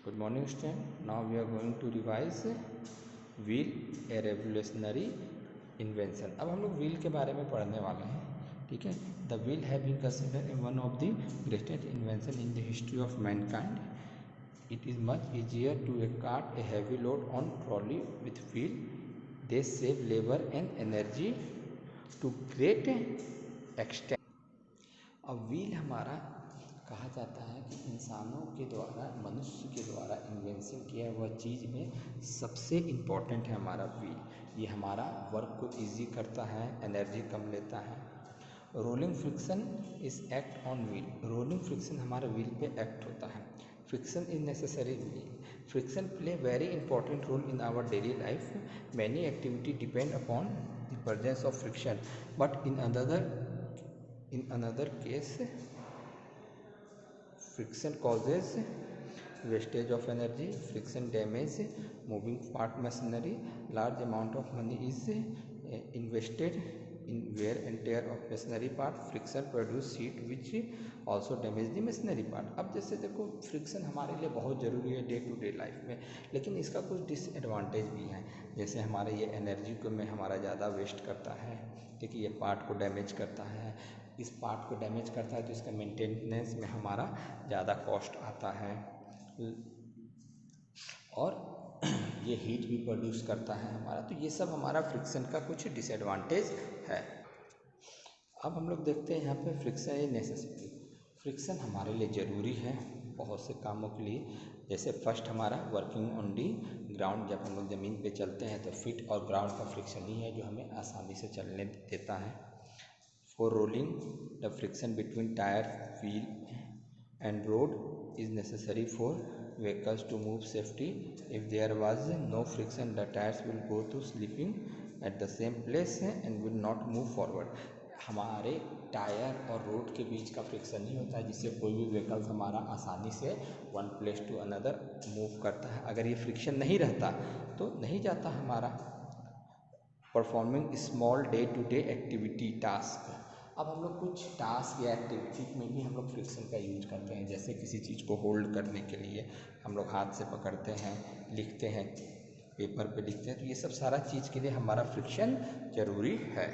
Good morning student. Now we are going to revise wheel, a revolutionary invention. अब हम लोग wheel के बारे में पढ़ने वाले हैं. ठीक है. The wheel have been considered one of the greatest invention in the history of mankind. It is much easier to cart a heavy load on trolley with wheel. They save labor and energy to great extent. अब wheel हमारा कहा जाता है कि इंसानों के द्वारा, मनुष्य के द्वारा इन्वेंशन किया हुआ चीज़ में सबसे इम्पोर्टेंट है हमारा व्हील. ये हमारा वर्क को इजी करता है, एनर्जी कम लेता है. Rolling friction is act on wheel. Rolling friction हमारे व्हील पे एक्ट होता है. Friction is necessary wheel. Friction play very important role in our daily life. Many activity depend upon the presence of friction, but in another case friction causes wastage of energy. Friction damage moving part machinery. Large amount of money is invested in wear and tear of machinery part. Friction produce heat which also damage the machinery part. अब जैसे देखो, friction हमारे लिए बहुत ज़रूरी है day to day life में, लेकिन इसका कुछ डिसएडवांटेज भी है. जैसे हमारे ये एनर्जी को में हमारा ज़्यादा वेस्ट करता है. ठीक है. ये पार्ट को डैमेज करता है. इस पार्ट को डैमेज करता है तो इसका मेंटेनेंस में हमारा ज़्यादा कॉस्ट आता है, और ये हीट भी प्रोड्यूस करता है हमारा. तो ये सब हमारा फ्रिक्शन का कुछ डिसएडवांटेज है. अब हम लोग देखते हैं यहाँ पे फ्रिक्शन इज नेसेसरी. फ्रिक्शन हमारे लिए ज़रूरी है बहुत से कामों के लिए. जैसे फर्स्ट हमारा वर्किंग ऑन दी ग्राउंड. जब हम लोग ज़मीन पे चलते हैं तो फीट और ग्राउंड का फ्रिक्शन ही है जो हमें आसानी से चलने देता है. For rolling, the friction between tire, wheel and road is necessary for vehicles to move safely. If there was no friction, the tires will go to sleeping at the same place and will not move forward. हमारे tyre और road के बीच का friction ही होता है जिससे कोई भी vehicle हमारा आसानी से one place to another move करता है. अगर ये फ्रिक्शन नहीं रहता तो नहीं जाता हमारा. Performing small day to day activity task. अब हम लोग कुछ टास्क या एक्टिविटी में भी हम लोग फ्रिक्शन का यूज करते हैं. जैसे किसी चीज़ को होल्ड करने के लिए हम लोग हाथ से पकड़ते हैं, लिखते हैं, पेपर पे लिखते हैं, तो ये सब सारा चीज़ के लिए हमारा फ्रिक्शन ज़रूरी है.